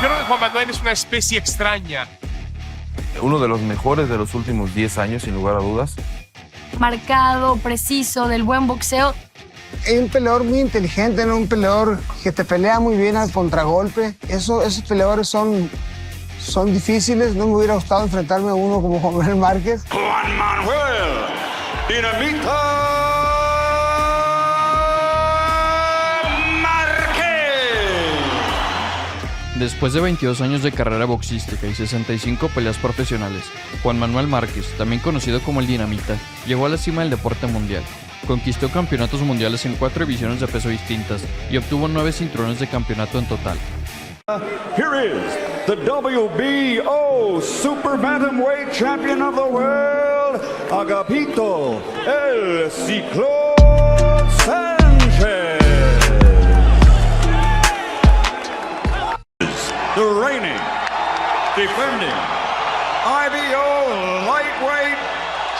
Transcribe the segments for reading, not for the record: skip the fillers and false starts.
creo que Juan Manuel es una especie extraña. Uno de los mejores de los últimos 10 años, sin lugar a dudas. Marcado, preciso, del buen boxeo. Es un peleador muy inteligente, ¿no? Un peleador que te pelea muy bien al contragolpe. Esos peleadores son difíciles. No me hubiera gustado enfrentarme a uno como Juan Manuel Márquez. Juan Manuel Dinamita Márquez. Después de 22 años de carrera boxística y 65 peleas profesionales, Juan Manuel Márquez, también conocido como el Dinamita, llegó a la cima del deporte mundial. Conquistó campeonatos mundiales en 4 divisiones de peso distintas y obtuvo 9 cinturones de campeonato en total. Here is the WBO Super Bantamweight Champion of the World, Agapito El Ciclón Sánchez. The reigning, defending IBO Lightweight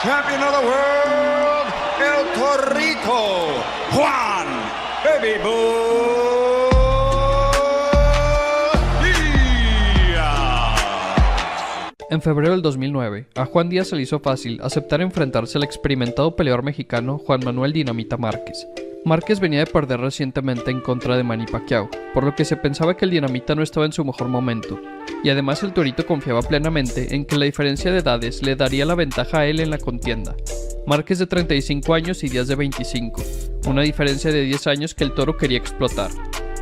Champion of the World, El Torito, Juan Baby Bull Díaz. En febrero del 2009, a Juan Díaz se le hizo fácil aceptar enfrentarse al experimentado peleador mexicano Juan Manuel Dinamita Márquez. Márquez venía de perder recientemente en contra de Manny Pacquiao, por lo que se pensaba que el Dinamita no estaba en su mejor momento, y además el Torito confiaba plenamente en que la diferencia de edades le daría la ventaja a él en la contienda. Márquez de 35 años y Díaz de 25, una diferencia de 10 años que el Toro quería explotar.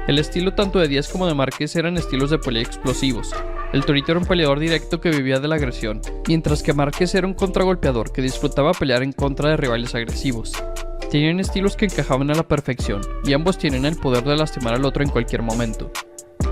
El estilo tanto de Díaz como de Márquez eran estilos de pelea explosivos. El Torito era un peleador directo que vivía de la agresión, mientras que Márquez era un contragolpeador que disfrutaba pelear en contra de rivales agresivos. Tenían estilos que encajaban a la perfección, y ambos tienen el poder de lastimar al otro en cualquier momento.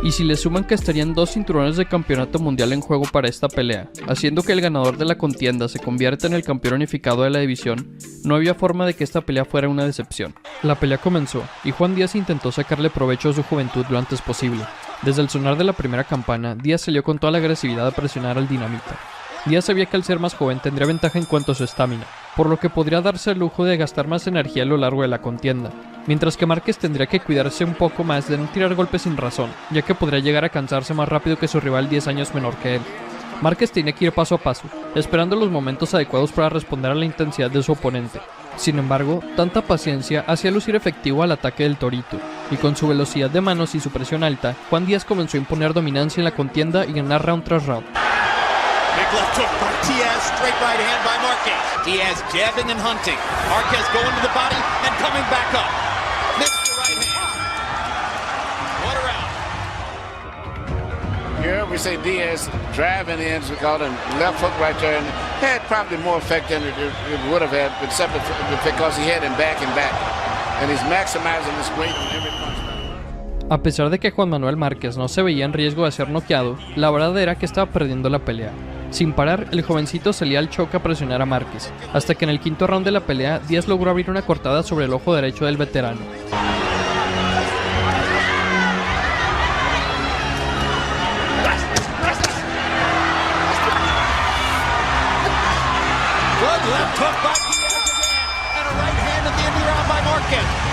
Y si le suman que estarían 2 cinturones de campeonato mundial en juego para esta pelea, haciendo que el ganador de la contienda se convierta en el campeón unificado de la división, no había forma de que esta pelea fuera una decepción. La pelea comenzó, y Juan Díaz intentó sacarle provecho a su juventud lo antes posible. Desde el sonar de la primera campana, Díaz salió con toda la agresividad a presionar al Dinamita. Díaz sabía que al ser más joven tendría ventaja en cuanto a su estamina, por lo que podría darse el lujo de gastar más energía a lo largo de la contienda, mientras que Márquez tendría que cuidarse un poco más de no tirar golpes sin razón, ya que podría llegar a cansarse más rápido que su rival 10 años menor que él. Márquez tenía que ir paso a paso, esperando los momentos adecuados para responder a la intensidad de su oponente. Sin embargo, tanta paciencia hacía lucir efectivo al ataque del Torito, y con su velocidad de manos y su presión alta, Juan Díaz comenzó a imponer dominancia en la contienda y ganar round tras round. Big left hook by Diaz, straight right hand by Márquez. Diaz jabbing and hunting. Márquez going to the body and coming back up. Missed the right hand. What a round. Here we say Diaz driving in, as we call it, left hook right there, and had probably more effect than it would have had, except because he had him back and back. And he's maximizing his weight on every punch. A pesar de que Juan Manuel Márquez no se veía en riesgo de ser noqueado, la verdad era que estaba perdiendo la pelea. Sin parar, el jovencito salía al choque a presionar a Márquez, hasta que en el quinto round de la pelea, Díaz logró abrir una cortada sobre el ojo derecho del veterano.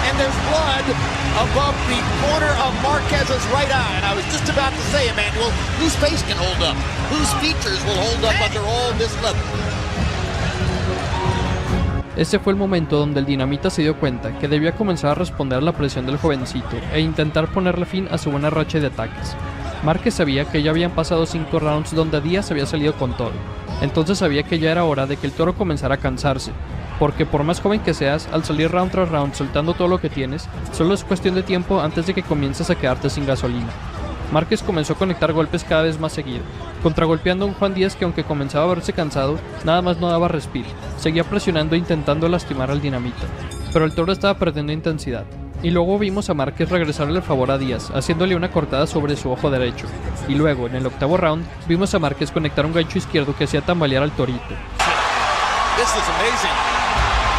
And there's blood above the corner of Márquez's right eye. And I was just about to say, Emmanuel, whose face can hold up? Whose features will hold up under all this leather? Ese fue el momento donde el Dinamita se dio cuenta que debía comenzar a responder a la presión del jovencito e intentar ponerle fin a su buena racha de ataques. Márquez sabía que ya habían pasado 5 rounds donde Díaz había salido con todo, entonces sabía que ya era hora de que el Toro comenzara a cansarse, porque por más joven que seas, al salir round tras round soltando todo lo que tienes, solo es cuestión de tiempo antes de que comiences a quedarte sin gasolina. Márquez comenzó a conectar golpes cada vez más seguido, contragolpeando a un Juan Díaz que, aunque comenzaba a verse cansado, nada más no daba respiro. Seguía presionando e intentando lastimar al Dinamita, pero el Toro estaba perdiendo intensidad. Y luego vimos a Márquez regresarle el favor a Díaz, haciéndole una cortada sobre su ojo derecho. Y luego, en el octavo round, vimos a Márquez conectar un gancho izquierdo que hacía tambalear al Torito.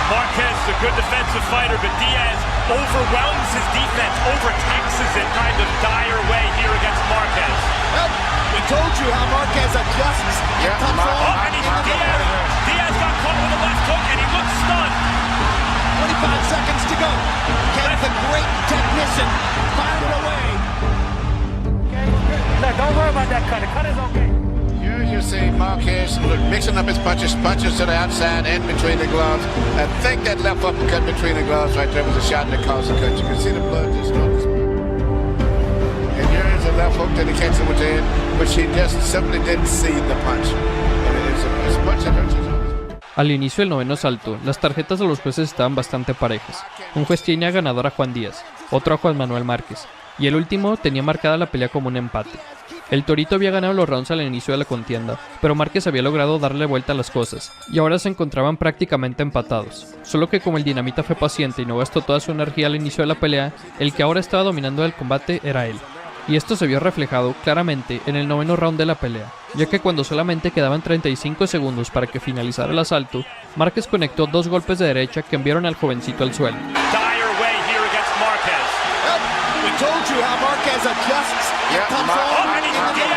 Márquez is a good defensive fighter, but Diaz overwhelms his defense, overtaxes it kind of dire way here against Márquez. Well, we told you how Márquez adjusts and comes on. And Diaz got caught with a left hook, and he looks stunned. 25 seconds to go. Can the great technician fire it away? Don't worry about that cut. The cut is okay. Here you see Marquez mixing up his punches to the outside and between the gloves. I think that left uppercut between the gloves right there was a shot that caused the cut. You can see the blood just started. And here is a left hook that he catches with the head, which he just simply didn't see the punch. And it's a punch that hurts his arm. Al inicio del noveno asalto, las tarjetas de los jueces estaban bastante parejas. Un juez tenía ganador a Juan Díaz, otro a Juan Manuel Márquez, y el último tenía marcada la pelea como un empate. El Torito había ganado los rounds al inicio de la contienda, pero Márquez había logrado darle vuelta a las cosas, y ahora se encontraban prácticamente empatados. Solo que como el Dinamita fue paciente y no gastó toda su energía al inicio de la pelea, el que ahora estaba dominando el combate era él. Y esto se vio reflejado claramente en el noveno round de la pelea, ya que cuando solamente quedaban 35 segundos para que finalizara el asalto, Márquez conectó dos golpes de derecha que enviaron al jovencito al suelo. Dire way here against Marquez. We told you how Marquez adjusts and comes on. And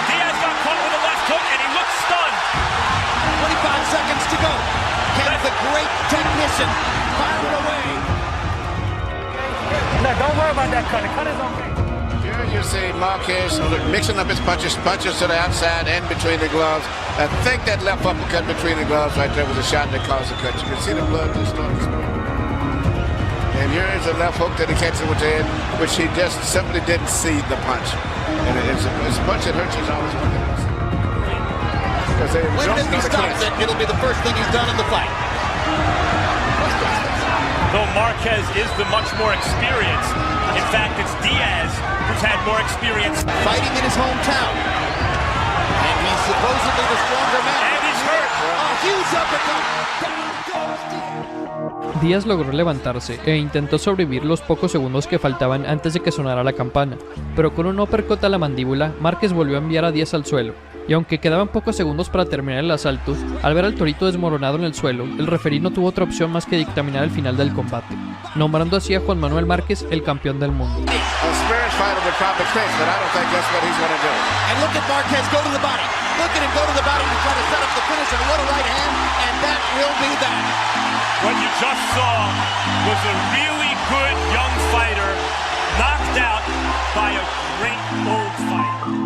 Diaz got caught with a left hook and he looks stunned. 25 seconds to go. Can the great technician fire it away? No, don't worry about that cut. The cut is okay. Here you see Marquez mixing up his punches to the outside and between the gloves. I think that left uppercut between the gloves right there was a shot that caused the cut. You can see the blood just started spraying. And here is a left hook that he catches with the head, which he just simply didn't see the punch. And it's a punch that hurts his arm. When if he stops it, it'll be the first thing he's done in the fight. Though Marquez is the much more experienced, in fact, it's Diaz who's had more experience. Fighting in his hometown. And he's supposedly the stronger man. And he's hurt. A huge uppercut. Down goes Diaz. Díaz logró levantarse e intentó sobrevivir los pocos segundos que faltaban antes de que sonara la campana, pero con un uppercut a la mandíbula, Márquez volvió a enviar a Díaz al suelo, y aunque quedaban pocos segundos para terminar el asalto, al ver al Torito desmoronado en el suelo, el referí no tuvo otra opción más que dictaminar el final del combate, nombrando así a Juan Manuel Márquez el campeón del mundo. And look at Marquez go to the body. Look at him go to the body to try to set up the finish, and what a right hand, and that will be that. What you just saw was a really good young fighter knocked out by a great old fighter.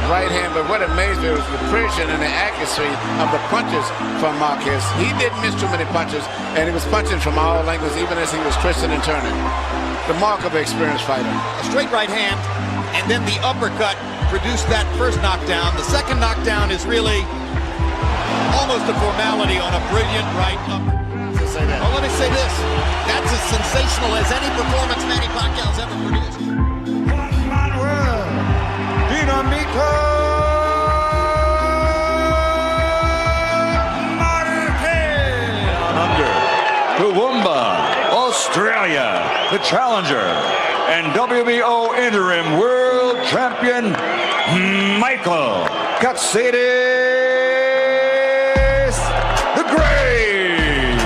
Right hand, but what amazed me was the precision and the accuracy of the punches from Marquez. He didn't miss too many punches, and he was punching from all angles, even as he was twisting and turning. Remarkable experienced fighter. A straight right hand, and then the uppercut produced that first knockdown. The second knockdown is really almost a formality on a brilliant right uppercut. Well, let me say this. That's as sensational as any performance Manny Pacquiao's ever produced. Juan Manuel Dinamita Marquez. Under Toowoomba, Australia, the challenger, and WBO interim world champion Michael Katsidis the Great.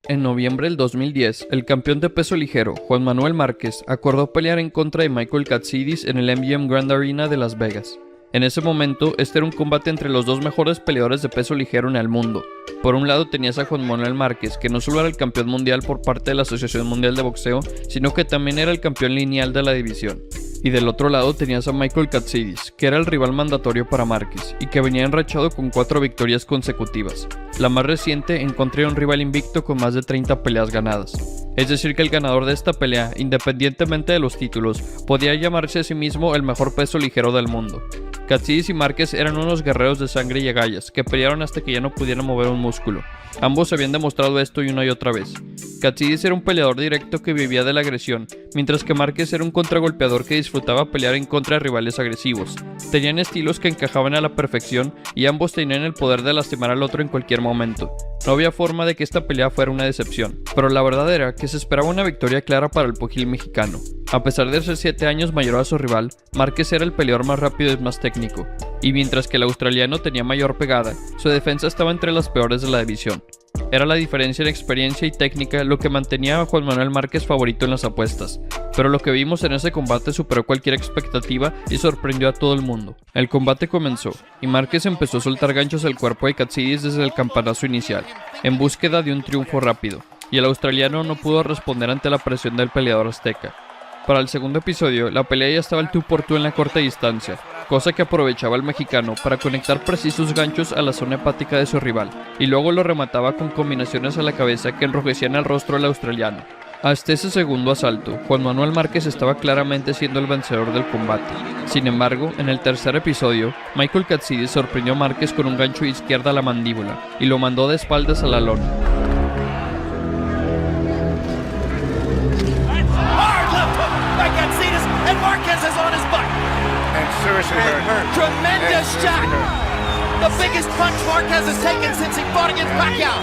En noviembre del 2010, el campeón de peso ligero, Juan Manuel Márquez, acordó pelear en contra de Michael Katsidis en el MGM Grand Arena de Las Vegas. En ese momento, este era un combate entre los dos mejores peleadores de peso ligero en el mundo. Por un lado tenías a Juan Manuel Márquez, que no solo era el campeón mundial por parte de la Asociación Mundial de Boxeo, sino que también era el campeón lineal de la división. Y del otro lado tenías a Michael Katsidis, que era el rival mandatorio para Márquez, y que venía enrachado con 4 victorias consecutivas. La más reciente en contra de un rival invicto con más de 30 peleas ganadas. Es decir que el ganador de esta pelea, independientemente de los títulos, podía llamarse a sí mismo el mejor peso ligero del mundo. Katsidis y Márquez eran unos guerreros de sangre y agallas, que pelearon hasta que ya no pudieran mover un músculo. Ambos habían demostrado esto y una y otra vez. Katsidis era un peleador directo que vivía de la agresión, mientras que Márquez era un contragolpeador que disfrutaba pelear en contra de rivales agresivos. Tenían estilos que encajaban a la perfección y ambos tenían el poder de lastimar al otro en cualquier momento. No había forma de que esta pelea fuera una decepción, pero la verdad era que se esperaba una victoria clara para el pugil mexicano. A pesar de ser 7 años mayor a su rival, Márquez era el peleador más rápido y más técnico, y mientras que el australiano tenía mayor pegada, su defensa estaba entre las peores de la división. Era la diferencia en experiencia y técnica lo que mantenía a Juan Manuel Márquez favorito en las apuestas, pero lo que vimos en ese combate superó cualquier expectativa y sorprendió a todo el mundo. El combate comenzó, y Márquez empezó a soltar ganchos al cuerpo de Katsidis desde el campanazo inicial, en búsqueda de un triunfo rápido. y el australiano no pudo responder ante la presión del peleador azteca. Para el segundo episodio, la pelea ya estaba al tú por tú en la corta distancia, cosa que aprovechaba el mexicano para conectar precisos ganchos a la zona hepática de su rival, y luego lo remataba con combinaciones a la cabeza que enrojecían el rostro del australiano. Hasta ese segundo asalto, Juan Manuel Márquez estaba claramente siendo el vencedor del combate. Sin embargo, en el tercer episodio, Michael Katsidis sorprendió a Márquez con un gancho de izquierda a la mandíbula y lo mandó de espaldas a la lona. Tremendous shot. The biggest punch Marquez has taken since he fought against Pacquiao.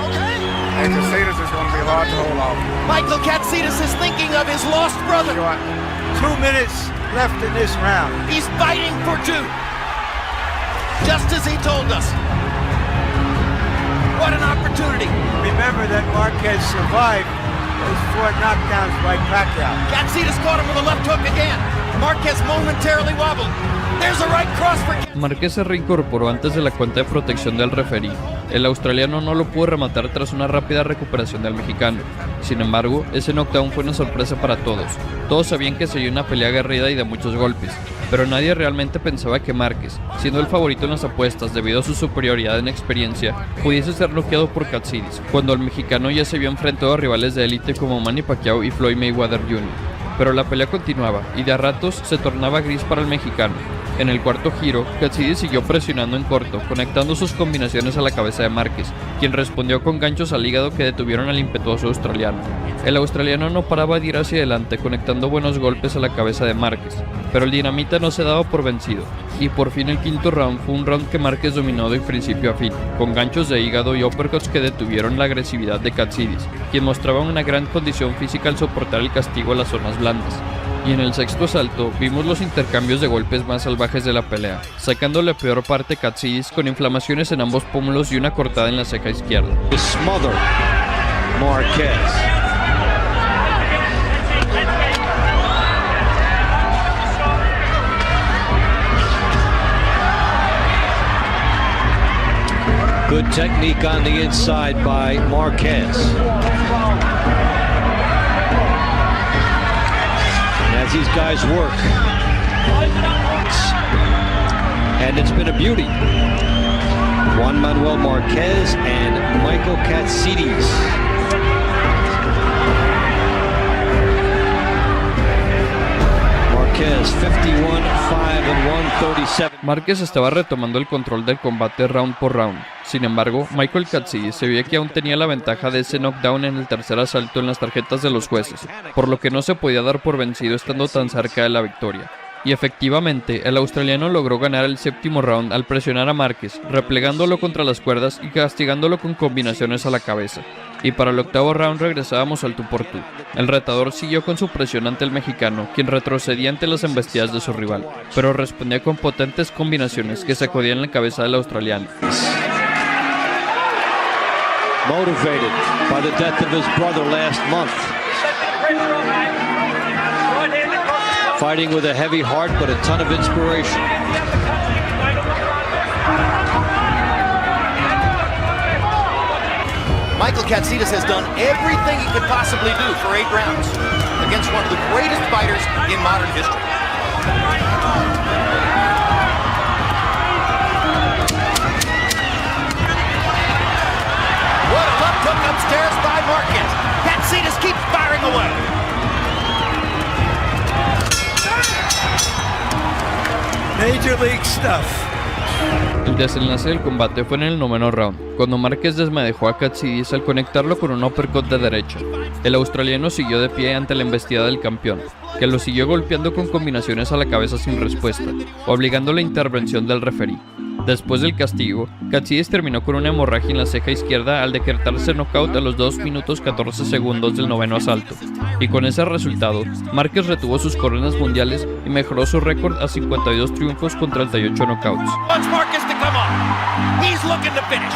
And Katsidis is going to be hard to hold off. Michael Katsidis is thinking of his lost brother. 2 minutes left in this round. He's fighting for two. Just as he told us. What an opportunity. Remember that Marquez survived those 4 knockdowns by Pacquiao. Katsidis caught him with a left hook again. Marquez momentarily wobbled. There's a right cross for Márquez se reincorporó antes de la cuenta de protección del referí. El australiano no lo pudo rematar tras una rápida recuperación del mexicano. Sin embargo, ese knockdown fue una sorpresa para todos. Todos sabían que sería una pelea aguerrida y de muchos golpes, pero nadie realmente pensaba que Márquez, siendo el favorito en las apuestas debido a su superioridad en experiencia, pudiese ser noqueado por Katsidis, cuando el mexicano ya se vio enfrentado a rivales de élite como Manny Pacquiao y Floyd Mayweather Jr. Pero la pelea continuaba y de a ratos se tornaba gris para el mexicano. En el cuarto giro, Katsidis siguió presionando en corto, conectando sus combinaciones a la cabeza de Márquez, quien respondió con ganchos al hígado que detuvieron al impetuoso australiano. El australiano no paraba de ir hacia adelante, conectando buenos golpes a la cabeza de Márquez, pero el dinamita no se daba por vencido, y por fin el quinto round fue un round que Márquez dominó de principio a fin, con ganchos de hígado y uppercuts que detuvieron la agresividad de Katsidis, quien mostraba una gran condición física al soportar el castigo a las zonas blandas. Y en el sexto asalto vimos los intercambios de golpes más salvajes de la pelea, sacando la peor parte Katsidis con inflamaciones en ambos pómulos y una cortada en la ceja izquierda. Smother Marquez. Good technique on the inside by Marquez. As these guys work, and it's been a beauty. Juan Manuel Marquez and Michael Katsidis. Marquez 51-5-137. Márquez estaba retomando el control del combate round por round. Sin embargo, Michael Katsidis se veía que aún tenía la ventaja de ese knockdown en el tercer asalto en las tarjetas de los jueces, por lo que no se podía dar por vencido estando tan cerca de la victoria. Y efectivamente, el australiano logró ganar el séptimo round al presionar a Márquez, replegándolo contra las cuerdas y castigándolo con combinaciones a la cabeza. Y para el octavo round regresábamos al tú por tú. El retador siguió con su presión ante el mexicano, quien retrocedía ante las embestidas de su rival, pero respondía con potentes combinaciones que sacudían la cabeza del australiano. Motivated by the death of his brother last month. Fighting with a heavy heart but a ton of inspiration. Michael Katsidis has done everything he could possibly do for 8 rounds against one of the greatest fighters in modern history. What a left hook upstairs by Marquez. Katsidis keeps firing away. Major League stuff. El desenlace del combate fue en el noveno round, cuando Márquez desmadejó a Katsidis al conectarlo con un uppercut de derecha. El australiano siguió de pie ante la embestida del campeón, que lo siguió golpeando con combinaciones a la cabeza sin respuesta, obligando la intervención del referí. Después del castigo, Katsidis terminó con una hemorragia en la ceja izquierda al decretarse knockout a los 2 minutos 14 segundos del noveno asalto, y con ese resultado, Márquez retuvo sus coronas mundiales y mejoró su récord a 52 triunfos con 38 knockouts. Wants Marquez to come on. He's looking to finish.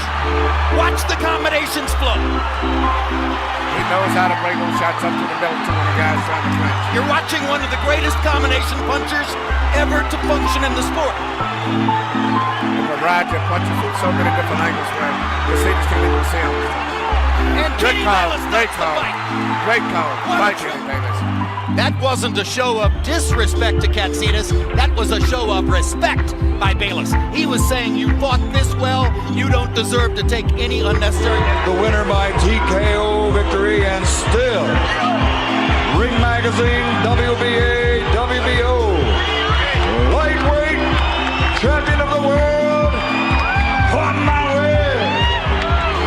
Watch the combinations flow. He knows how to bring those shots up to the belt to when the guy's trying to clinch. You're watching one of the greatest combination punchers ever to function in the sport. Roger punches from so many different angles where Katsidis can't even see him. And Good Kenny call. Bayless Great stops the call. fight. Great call. What a Fight, trip. Kenny Bayless. That wasn't a show of disrespect to Katsinas. That was a show of respect by Bayless. He was saying, you fought this well, you don't deserve to take any unnecessary... The winner by TKO victory and still Ring Magazine WBA WBO lightweight champion of the world, Juan Manuel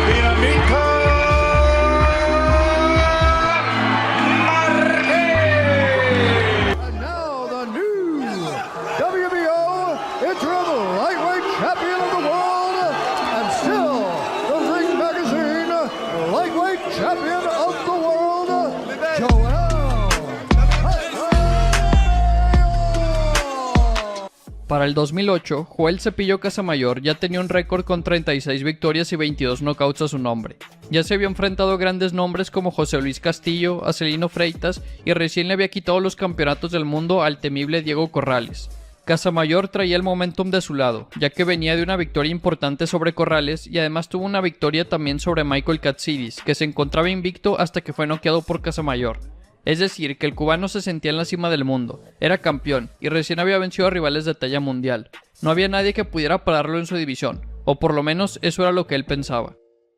Dinamita Marquez. And now the new WBO interim lightweight champion of the world, and still the Ring Magazine lightweight champion of the world, Joel. Para el 2008, Joel Cepillo Casamayor ya tenía un récord con 36 victorias y 22 knockouts a su nombre. Ya se había enfrentado a grandes nombres como José Luis Castillo, a Celino Freitas y recién le había quitado los campeonatos del mundo al temible Diego Corrales. Casamayor traía el momentum de su lado, ya que venía de una victoria importante sobre Corrales y además tuvo una victoria también sobre Michael Katsidis, que se encontraba invicto hasta que fue noqueado por Casamayor. Es decir, que el cubano se sentía en la cima del mundo, era campeón y recién había vencido a rivales de talla mundial. No había nadie que pudiera pararlo en su división, o por lo menos eso era lo que él pensaba.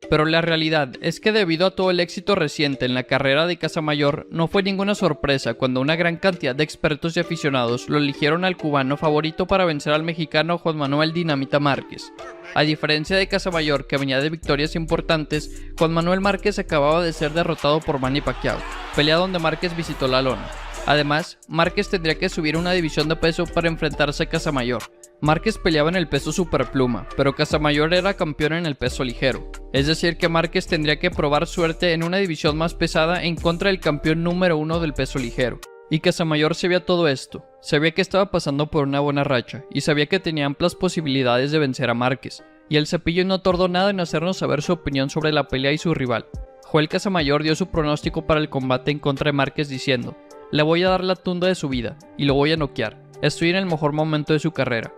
Pero la realidad es que debido a todo el éxito reciente en la carrera de Casamayor, no fue ninguna sorpresa cuando una gran cantidad de expertos y aficionados lo eligieron al cubano favorito para vencer al mexicano Juan Manuel Dinamita Márquez. A diferencia de Casamayor, que venía de victorias importantes, Juan Manuel Márquez acababa de ser derrotado por Manny Pacquiao, pelea donde Márquez visitó la lona. Además, Márquez tendría que subir una división de peso para enfrentarse a Casamayor. Márquez peleaba en el peso superpluma, pero Casamayor era campeón en el peso ligero. Es decir que Márquez tendría que probar suerte en una división más pesada en contra del campeón número 1 del peso ligero. Y Casamayor sabía todo esto, sabía que estaba pasando por una buena racha y sabía que tenía amplias posibilidades de vencer a Márquez. Y el Cepillo no tardó nada en hacernos saber su opinión sobre la pelea y su rival. Joel Casamayor dio su pronóstico para el combate en contra de Márquez diciendo: "Le voy a dar la tunda de su vida y lo voy a noquear. Estoy en el mejor momento de su carrera".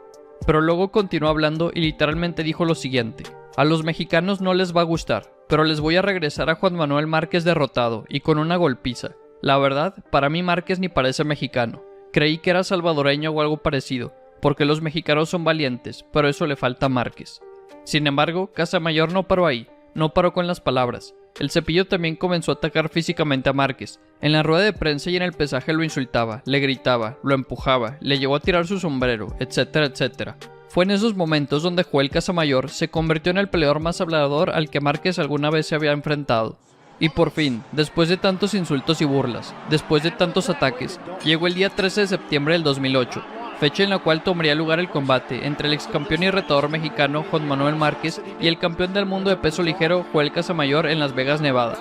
Pero luego continuó hablando y literalmente dijo lo siguiente: "A los mexicanos no les va a gustar, pero les voy a regresar a Juan Manuel Márquez derrotado y con una golpiza. La verdad, para mí Márquez ni parece mexicano. Creí que era salvadoreño o algo parecido, porque los mexicanos son valientes, pero eso le falta a Márquez". Sin embargo, Casamayor no paró ahí, no paró con las palabras. El Cepillo también comenzó a atacar físicamente a Márquez. En la rueda de prensa y en el pesaje lo insultaba, le gritaba, lo empujaba, le llevó a tirar su sombrero, etcétera, etcétera. Fue en esos momentos donde Joel Casamayor se convirtió en el peleador más hablador al que Márquez alguna vez se había enfrentado. Y por fin, después de tantos insultos y burlas, después de tantos ataques, llegó el día 13 de septiembre del 2008, fecha en la cual tomaría lugar el combate entre el ex campeón y retador mexicano Juan Manuel Márquez y el campeón del mundo de peso ligero Joel Casamayor en Las Vegas, Nevada.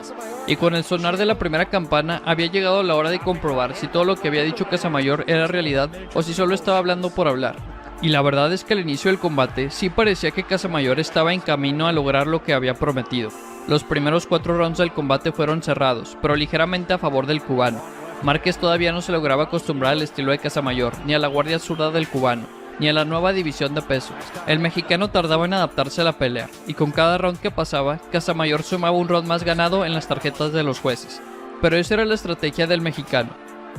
Y con el sonar de la primera campana había llegado la hora de comprobar si todo lo que había dicho Casamayor era realidad o si solo estaba hablando por hablar. Y la verdad es que al inicio del combate sí parecía que Casamayor estaba en camino a lograr lo que había prometido. Los primeros 4 rounds del combate fueron cerrados, pero ligeramente a favor del cubano. Márquez todavía no se lograba acostumbrar al estilo de Casamayor, ni a la guardia zurda del cubano, ni a la nueva división de peso. El mexicano tardaba en adaptarse a la pelea, y con cada round que pasaba, Casamayor sumaba un round más ganado en las tarjetas de los jueces. Pero esa era la estrategia del mexicano.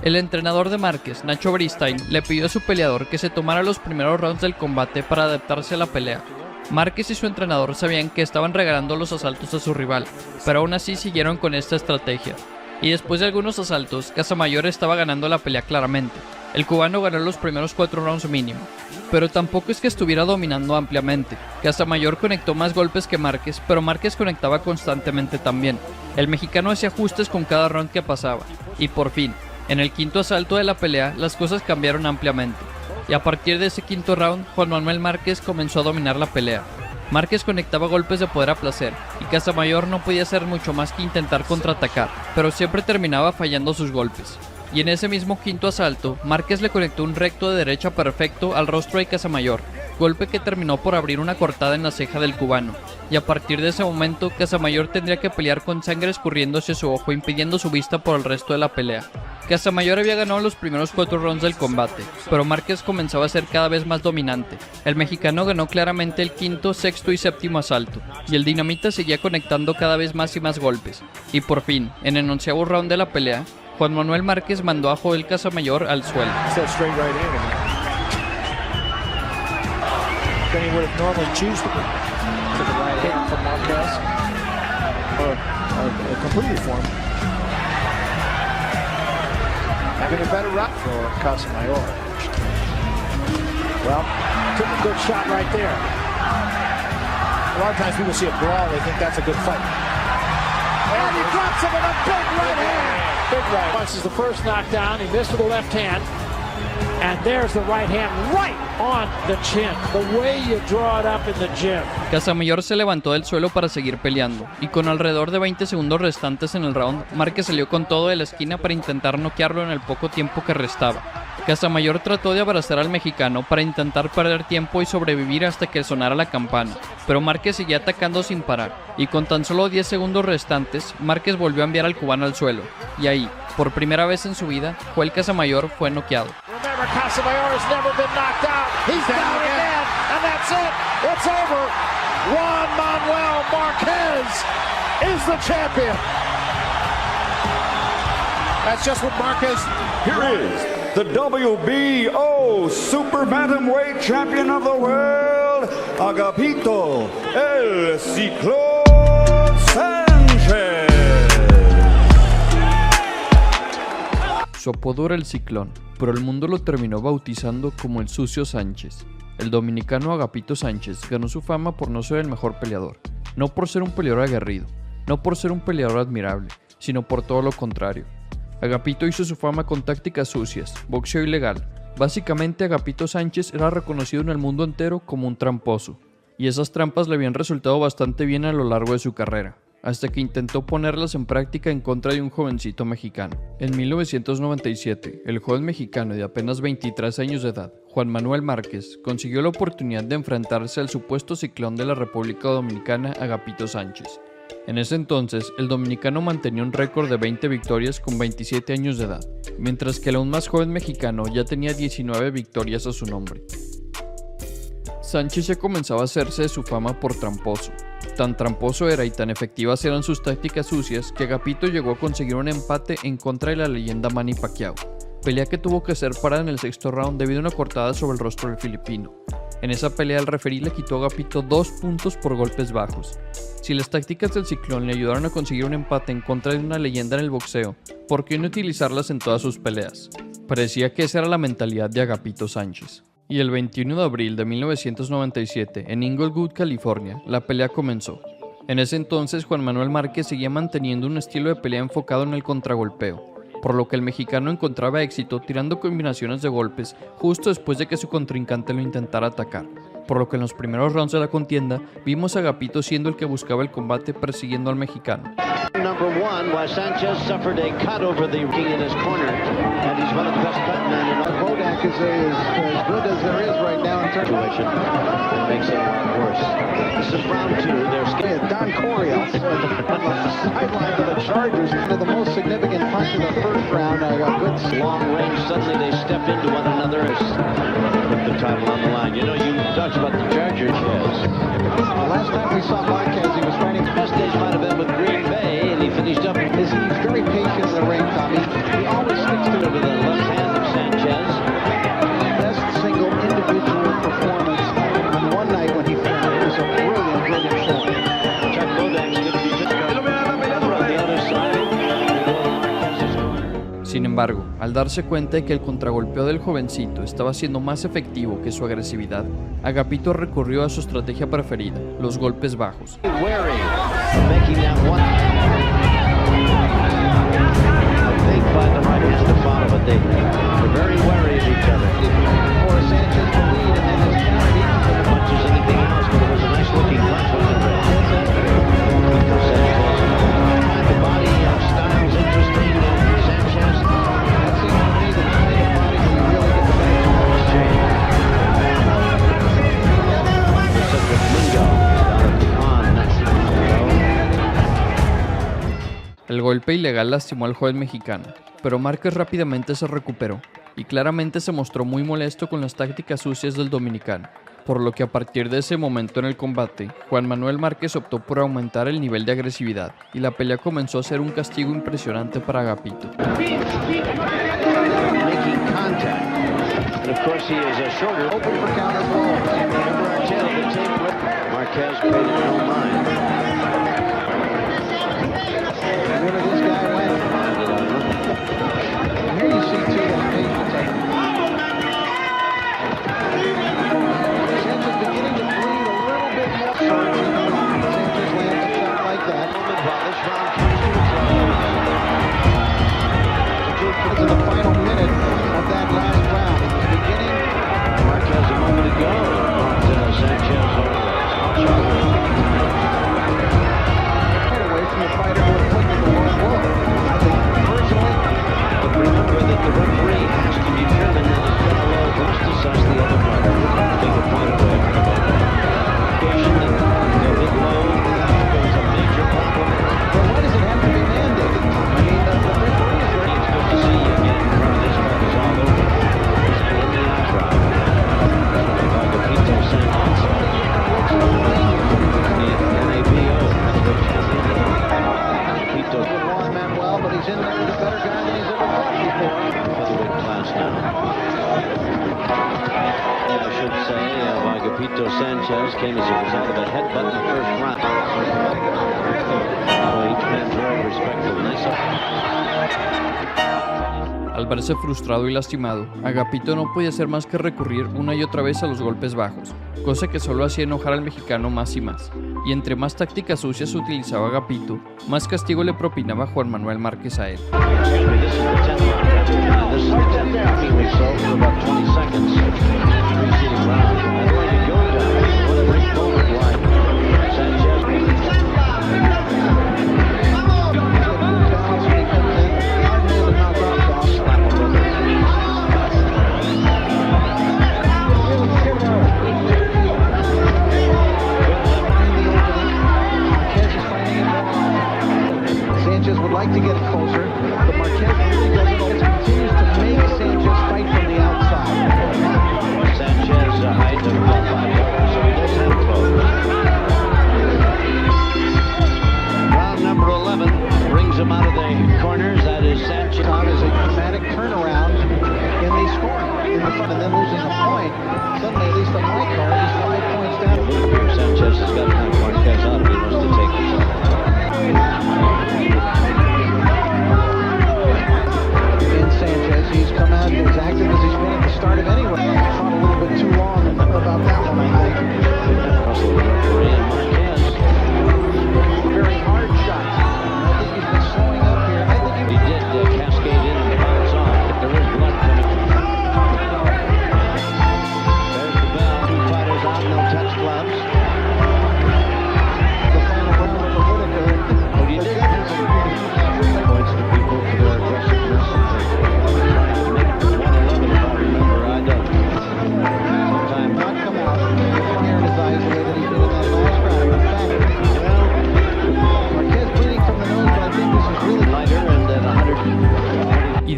El entrenador de Márquez, Nacho Beristain, le pidió a su peleador que se tomara los primeros rounds del combate para adaptarse a la pelea. Márquez y su entrenador sabían que estaban regalando los asaltos a su rival, pero aún así siguieron con esta estrategia. Y después de algunos asaltos, Casamayor estaba ganando la pelea claramente. El cubano ganó los primeros 4 rounds mínimo, pero tampoco es que estuviera dominando ampliamente. Casamayor conectó más golpes que Márquez, pero Márquez conectaba constantemente también. El mexicano hacía ajustes con cada round que pasaba, y por fin, en el quinto asalto de la pelea, las cosas cambiaron ampliamente. Y a partir de ese quinto round, Juan Manuel Márquez comenzó a dominar la pelea. Márquez conectaba golpes de poder a placer, y Casamayor no podía hacer mucho más que intentar contraatacar, pero siempre terminaba fallando sus golpes. Y en ese mismo quinto asalto, Márquez le conectó un recto de derecha perfecto al rostro de Casamayor, golpe que terminó por abrir una cortada en la ceja del cubano. Y a partir de ese momento, Casamayor tendría que pelear con sangre escurriendo hacia su ojo, impidiendo su vista por el resto de la pelea. Casamayor había ganado los primeros 4 rounds del combate, pero Márquez comenzaba a ser cada vez más dominante. El mexicano ganó claramente el quinto, sexto y séptimo asalto, y el Dinamita seguía conectando cada vez más y más golpes. Y por fin, en el 11º round de la pelea, Juan Manuel Márquez mandó a Joel Casamayor al suelo. Having a better run for Casamayor. Well, took a good shot right there. A lot of times people see a brawl, they think that's a good fight. And he drops him with a big right hand. Big right. This is the first knockdown. He missed with the left hand. And there's the right hand right on the chin. The way you draw it up in the gym. Casamayor se levantó del suelo para seguir peleando, y con alrededor de 20 segundos restantes en el round, Márquez salió con todo de la esquina para intentar noquearlo en el poco tiempo que restaba. Casamayor trató de abrazar al mexicano para intentar perder tiempo y sobrevivir hasta que sonara la campana, pero Márquez seguía atacando sin parar, y con tan solo 10 segundos restantes, Márquez volvió a enviar al cubano al suelo, y ahí, por primera vez en su vida, Joel Casamayor fue noqueado. Casamayor has never been knocked out. He's down again, and that's it. It's over. Juan Manuel Marquez is the champion. That's just what Marquez. Here is the WBO Super Bantamweight Champion of the World, Agapito El Ciclón Sánchez. Su apodo era el Ciclón, pero el mundo lo terminó bautizando como el Sucio Sánchez. El dominicano Agapito Sánchez ganó su fama por no ser el mejor peleador, no por ser un peleador aguerrido, no por ser un peleador admirable, sino por todo lo contrario. Agapito hizo su fama con tácticas sucias, boxeo ilegal. Básicamente Agapito Sánchez era reconocido en el mundo entero como un tramposo, y esas trampas le habían resultado bastante bien a lo largo de su carrera, hasta que intentó ponerlas en práctica en contra de un jovencito mexicano. En 1997, el joven mexicano de apenas 23 años de edad, Juan Manuel Márquez, consiguió la oportunidad de enfrentarse al supuesto ciclón de la República Dominicana, Agapito Sánchez. En ese entonces, el dominicano mantenía un récord de 20 victorias con 27 años de edad, mientras que el aún más joven mexicano ya tenía 19 victorias a su nombre. Sánchez ya comenzaba a hacerse de su fama por tramposo. Tan tramposo era y tan efectivas eran sus tácticas sucias que Agapito llegó a conseguir un empate en contra de la leyenda Manny Pacquiao, pelea que tuvo que ser parada en el 6º round debido a una cortada sobre el rostro del filipino. En esa pelea el referí le quitó a Agapito 2 puntos por golpes bajos. Si las tácticas del Ciclón le ayudaron a conseguir un empate en contra de una leyenda en el boxeo, ¿por qué no utilizarlas en todas sus peleas? Parecía que esa era la mentalidad de Agapito Sánchez. Y el 21 de abril de 1997, en Inglewood, California, la pelea comenzó. En ese entonces, Juan Manuel Márquez seguía manteniendo un estilo de pelea enfocado en el contragolpeo, por lo que el mexicano encontraba éxito tirando combinaciones de golpes justo después de que su contrincante lo intentara atacar, por lo que en los primeros rounds de la contienda vimos a Agapito siendo el que buscaba el combate persiguiendo al mexicano. Number one, while Sanchez suffered a cut over the ring in his corner, and he's one of the best cutmen in our Bodak is as good as there is right now in situation. It makes it a lot worse. This is round 2. There's Don Coryell on the sideline of the Chargers. One of the most significant punch of the first round. A good long range. Suddenly they step into one another. Put the title on the line. You know, you talked about the Chargers. Last time we saw Marquez, he was fighting. Best days might have been with Green Bay, and he finished up. He's very patient in the ring, Tommy. He always sticks to the left hand of Sanchez. Best single individual performance on one night when he finished. It was a brilliant showing. Chuck Bodak's going to be just on the other side. Sin embargo, al darse cuenta de que el contragolpeo del jovencito estaba siendo más efectivo que su agresividad, Agapito recurrió a su estrategia preferida, los golpes bajos. El golpe ilegal lastimó al joven mexicano, pero Márquez rápidamente se recuperó y claramente se mostró muy molesto con las tácticas sucias del dominicano, por lo que a partir de ese momento en el combate, Juan Manuel Márquez optó por aumentar el nivel de agresividad y la pelea comenzó a ser un castigo impresionante para Agapito. Agapito Sanchez came as a result of a headbutt in the first round. So each man very respectful. Nice. Al verse frustrado y lastimado, Agapito no podía hacer más que recurrir una y otra vez a los golpes bajos, cosa que solo hacía enojar al mexicano más y más. Y entre más tácticas sucias utilizaba Agapito, más castigo le propinaba Juan Manuel Márquez a él.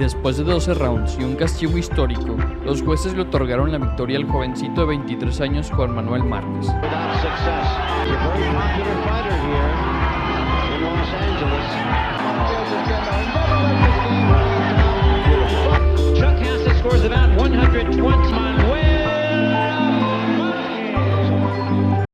Después de 12 rounds y un castigo histórico, los jueces le otorgaron la victoria al jovencito de 23 años Juan Manuel Márquez.